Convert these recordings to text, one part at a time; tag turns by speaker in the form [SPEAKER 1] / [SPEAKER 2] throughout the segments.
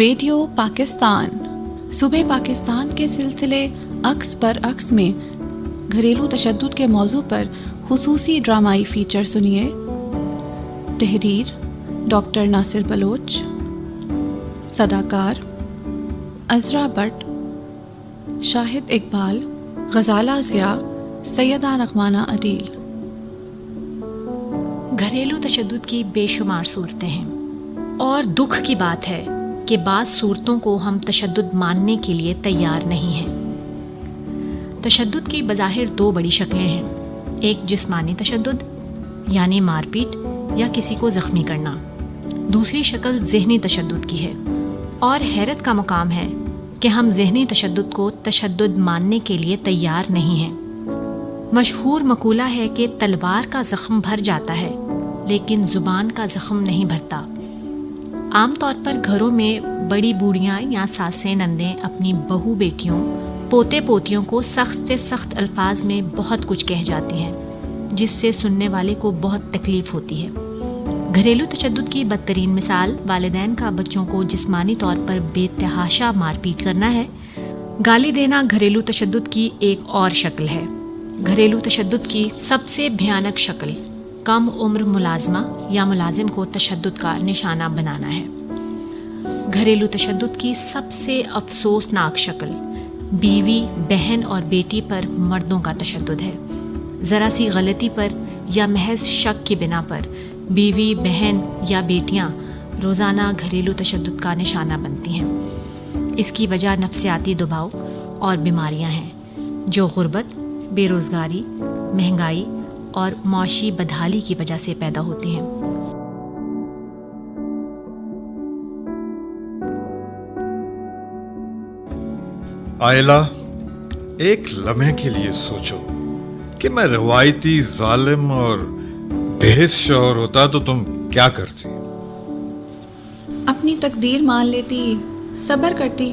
[SPEAKER 1] Radio Pakistan صبح پاکستان کے سلسلے عکس پر عکس میں گھریلو تشدد کے موضوع پر خصوصی ڈرامائی فیچر سنیے۔ تحریر ڈاکٹر ناصر بلوچ، صداکار عذرا بٹ، شاہد اقبال، غزالہ ضیاء، سیدہ نغمانہ عدیل۔
[SPEAKER 2] گھریلو تشدد کی بے شمار صورتیں ہیں، اور دکھ کی بات ہے کہ بعض صورتوں کو ہم تشدد ماننے کے لیے تیار نہیں ہیں۔ تشدد کی بظاہر دو بڑی شکلیں ہیں، ایک جسمانی تشدد یعنی مار پیٹ یا کسی کو زخمی کرنا، دوسری شکل ذہنی تشدد کی ہے، اور حیرت کا مقام ہے کہ ہم ذہنی تشدد کو تشدد ماننے کے لیے تیار نہیں ہیں۔ مشہور مقولہ ہے کہ تلوار کا زخم بھر جاتا ہے لیکن زبان کا زخم نہیں بھرتا۔ عام طور پر گھروں میں بڑی بوڑھیاں یا ساسیں نندیں اپنی بہو بیٹیوں پوتے پوتیوں کو سخت سے سخت الفاظ میں بہت کچھ کہہ جاتی ہیں، جس سے سننے والے کو بہت تکلیف ہوتی ہے۔ گھریلو تشدد کی بدترین مثال والدین کا بچوں کو جسمانی طور پر بے تحاشا مار پیٹ کرنا ہے۔ گالی دینا گھریلو تشدد کی ایک اور شکل ہے۔ گھریلو تشدد کی سب سے بھیانک شکل کم عمر ملازمہ یا ملازم کو تشدد کا نشانہ بنانا ہے۔ گھریلو تشدد کی سب سے افسوسناک شکل بیوی، بہن اور بیٹی پر مردوں کا تشدد ہے۔ ذرا سی غلطی پر یا محض شک کی بنا پر بیوی، بہن یا بیٹیاں روزانہ گھریلو تشدد کا نشانہ بنتی ہیں۔ اس کی وجہ نفسیاتی دباؤ اور بیماریاں ہیں جو غربت، بے روزگاری، مہنگائی اور معاشی بدحالی کی وجہ سے پیدا ہوتی ہیں۔
[SPEAKER 3] عائلہ، ایک لمحے کے لیے سوچو کہ میں روایتی ظالم اور بے حس شوہر ہوتا تو تم کیا کرتی؟
[SPEAKER 1] اپنی تقدیر مان لیتی، صبر کرتی،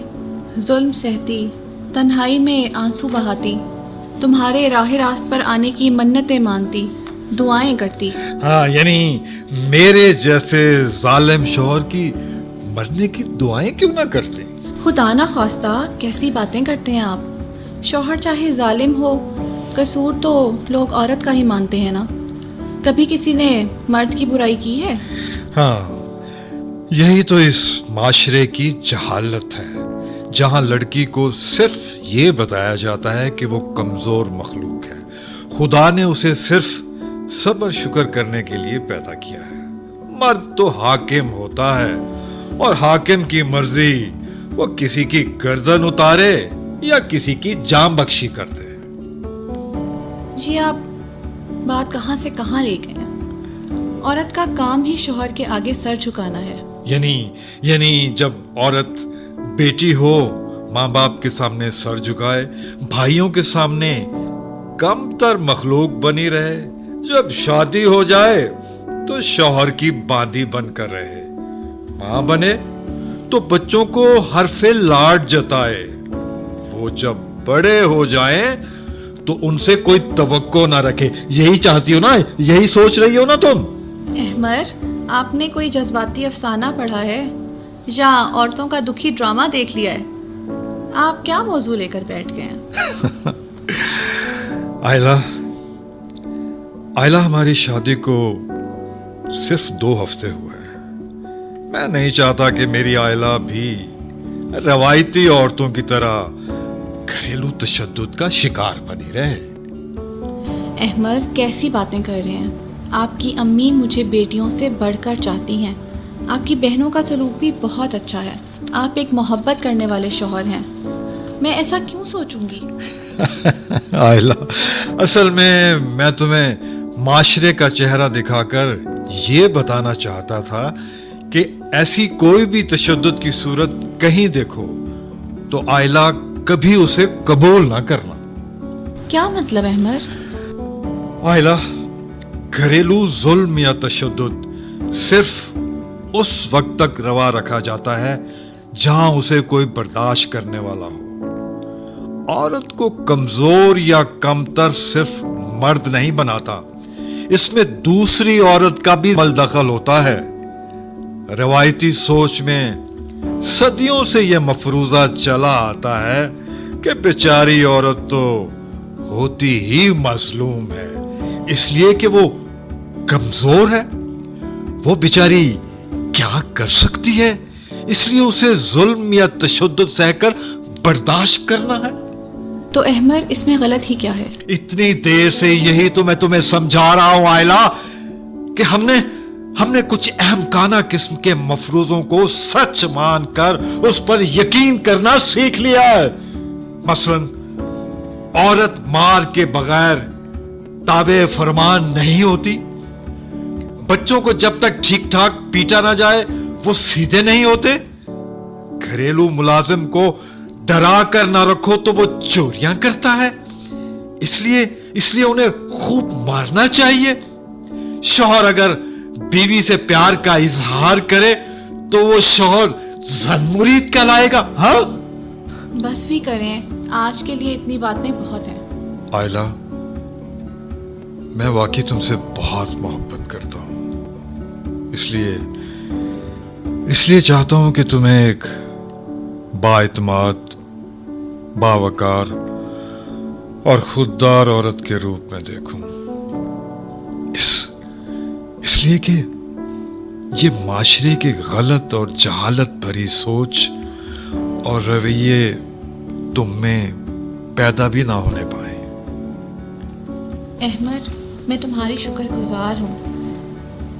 [SPEAKER 1] ظلم سہتی، تنہائی میں آنسو بہاتی، تمہارے راہ راست پر آنے کی منتیں مانتی، دعائیں کرتی۔
[SPEAKER 3] ہاں، یعنی میرے جیسے ظالم شوہر کی مرنے کی دعائیں کیوں نہ کرتے؟
[SPEAKER 1] خدا نہ خواستہ، کیسی باتیں کرتے ہیں آپ؟ شوہر چاہے ظالم ہو، قصور تو لوگ عورت کا ہی مانتے ہیں نا۔ کبھی کسی نے مرد کی برائی کی ہے؟
[SPEAKER 3] ہاں، یہی تو اس معاشرے کی جہالت ہے، جہاں لڑکی کو صرف یہ بتایا جاتا ہے کہ وہ کمزور مخلوق ہے، خدا نے اسے صرف صبر شکر کرنے کے لیے پیدا کیا ہے۔ مرد تو حاکم ہوتا ہے، اور حاکم کی مرضی وہ کسی کی گردن اتارے یا کسی کی جان بخشی کر دے۔
[SPEAKER 1] جی آپ بات کہاں سے کہاں لے گئے؟ عورت کا کام ہی شوہر کے آگے سر جھکانا ہے۔
[SPEAKER 3] یعنی جب عورت بیٹی ہو ماں باپ کے سامنے سر جھکائے، بھائیوں کے سامنے کم تر مخلوق بنی رہے، جب شادی ہو جائے تو شوہر کی باندی بن کر رہے، ماں بنے تو بچوں کو حرف لاڈ جتائے، وہ جب بڑے ہو جائیں تو ان سے کوئی توقع نہ رکھے۔ یہی چاہتی ہو نا؟ یہی سوچ رہی ہو نا تم؟
[SPEAKER 1] احمر، آپ نے کوئی جذباتی افسانہ پڑھا ہے یا عورتوں کا دکھی ڈرامہ دیکھ لیا ہے؟ آپ کیا موضوع لے کر بیٹھ گئے ہیں؟
[SPEAKER 3] عائلہ، ہماری شادی کو صرف 2 ہفتے ہوئے ہیں۔ میں نہیں چاہتا کہ میری عائلہ بھی روایتی عورتوں کی طرح گھریلو تشدد کا شکار بنی رہے۔
[SPEAKER 1] احمر، کیسی باتیں کر رہے ہیں؟ آپ کی امی مجھے بیٹیوں سے بڑھ کر چاہتی ہیں۔ آپ کی بہنوں کا سلوک بھی بہت اچھا ہے۔ آپ ایک محبت کرنے والے شوہر ہیں۔ میں ایسا کیوں سوچوں گی؟
[SPEAKER 3] عائلہ، اصل میں تمہیں معاشرے کا چہرہ دکھا کر یہ بتانا چاہتا تھا کہ ایسی کوئی بھی تشدد کی صورت کہیں دیکھو تو عائلہ کبھی اسے قبول نہ کرنا۔
[SPEAKER 1] کیا مطلب احمر؟
[SPEAKER 3] عائلہ، گھریلو ظلم یا تشدد صرف اس وقت تک روا رکھا جاتا ہے جہاں اسے کوئی برداشت کرنے والا ہو۔ عورت کو کمزور یا کمتر صرف مرد نہیں بناتا، اس میں دوسری عورت کا بھی دخل ہوتا ہے۔ روایتی سوچ میں صدیوں سے یہ مفروضہ چلا آتا ہے کہ بیچاری عورت تو ہوتی ہی مظلوم ہے، اس لیے کہ وہ کمزور ہے، وہ بیچاری کیا کر سکتی ہے، اس لیے اسے ظلم یا تشدد سہ کر برداشت کرنا ہے۔
[SPEAKER 1] تو احمد اس میں غلط ہی کیا ہے؟
[SPEAKER 3] اتنی دیر سے یہی تو میں تمہیں سمجھا رہا ہوں عائلہ کہ ہم نے کچھ احمقانہ قسم کے مفروضوں کو سچ مان کر اس پر یقین کرنا سیکھ لیا ہے۔ مثلا عورت مار کے بغیر تابع فرمان نہیں ہوتی، بچوں کو جب تک ٹھیک ٹھاک پیٹا نہ جائے وہ سیدھے نہیں ہوتے، گھریلو ملازم کو ڈرا کر نہ رکھو تو وہ چوریاں کرتا ہے، اس لیے انہیں خوب مارنا چاہیے۔ شوہر اگر بیوی سے پیار کا اظہار کرے تو وہ شوہر زن مرید کہلائے گا۔ ہاں
[SPEAKER 1] بس بھی کریں، آج کے لیے اتنی باتیں بہت ہیں۔
[SPEAKER 3] عائلہ، میں واقعی تم سے بہت محبت کرتا ہوں، اس لیے چاہتا ہوں کہ تمہیں ایک بااعتماد، باوقار اور خوددار عورت کے روپ میں دیکھوں، اس لیے کہ یہ معاشرے کے غلط اور جہالت بھری سوچ اور رویے تم میں پیدا بھی نہ ہونے پائے۔
[SPEAKER 1] احمد، میں تمہاری شکر گزار ہوں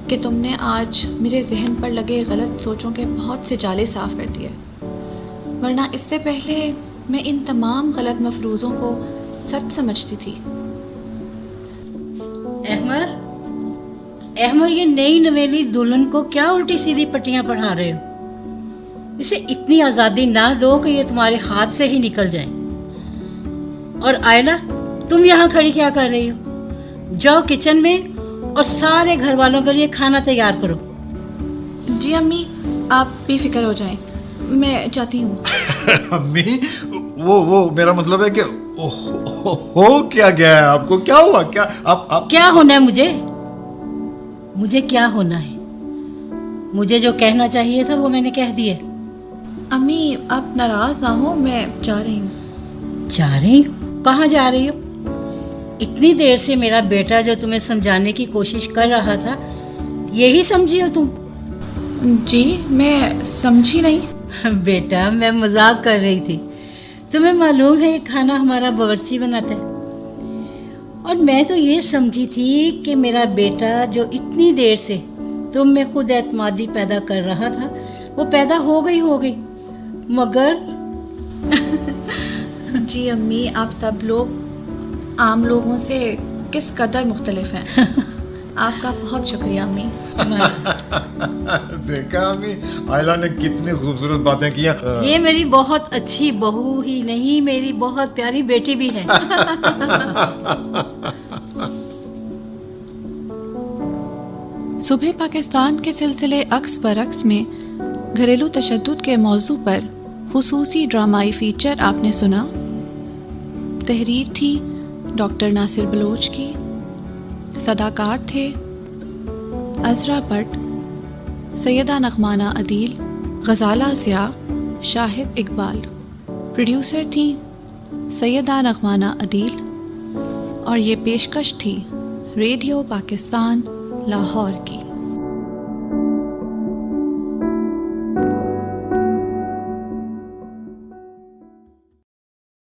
[SPEAKER 1] کہ تم نے آج میرے ذہن پر لگے غلط سوچوں کے بہت سے جالے صاف کر دیے، ورنہ اس سے پہلے میں ان تمام غلط مفروضوں کو سچ سمجھتی تھی۔
[SPEAKER 4] احمد، یہ نئی نویلی دلہن کو کیا الٹی سیدھی پٹیاں پڑھا رہے ہو؟ اسے اتنی آزادی نہ دو کہ یہ تمہارے ہاتھ سے ہی نکل جائے۔ اور عائلہ، تم یہاں کھڑی کیا کر رہی ہو؟ جاؤ کچن میں اور سارے گھر والوں کے لیے کھانا تیار کرو۔
[SPEAKER 1] جی امی، آپ بے فکر ہو جائیں، میں جاتی ہوں۔
[SPEAKER 3] امی، وہ میرا مطلب ہے کہ ہو کیا گیا ہے؟ آپ کو کیا ہوا؟
[SPEAKER 4] کیا ہونا ہے؟ مجھے کیا ہونا ہے؟ مجھے جو کہنا چاہیے تھا وہ میں نے کہہ دیا۔
[SPEAKER 1] امی، آپ ناراض نہ ہو، میں جا رہی ہوں۔
[SPEAKER 4] جا رہی ہوں؟ کہاں جا رہی ہو؟ اتنی دیر سے میرا بیٹا جو تمہیں سمجھانے کی کوشش کر رہا تھا، یہی سمجھی ہو تم؟
[SPEAKER 1] جی، میں سمجھی نہیں۔
[SPEAKER 4] بیٹا، میں مذاق کر رہی تھی۔ تمہیں معلوم ہے یہ کھانا ہمارا باورچی بناتا ہے، اور میں تو یہ سمجھی تھی کہ میرا بیٹا جو اتنی دیر سے تم میں خود اعتمادی پیدا کر رہا تھا وہ پیدا ہو گئی، مگر
[SPEAKER 1] جی امی، آپ سب لوگ عام لوگوں سے کس قدر مختلف ہیں۔ آپ کا بہت شکریہ امی۔
[SPEAKER 3] دیکھا امی، عائلہ نے کتنی خوبصورت باتیں کی ہیں۔
[SPEAKER 4] یہ میری بہت اچھی بہو ہی نہیں، میری بہت پیاری بیٹی بھی ہے۔
[SPEAKER 1] صبح پاکستان کے سلسلے عکس برعکس میں گھریلو تشدد کے موضوع پر خصوصی ڈرامائی فیچر آپ نے سنا۔ تحریر تھی ڈاکٹر ناصر بلوچ کی، صداکار تھے عذرا بٹ، سیدہ نغمانہ عدیل، غزالہ ضیاء، شاہد اقبال۔ پروڈیوسر تھیں سیدہ نغمانہ عدیل، اور یہ پیشکش تھی ریڈیو پاکستان لاہور کی۔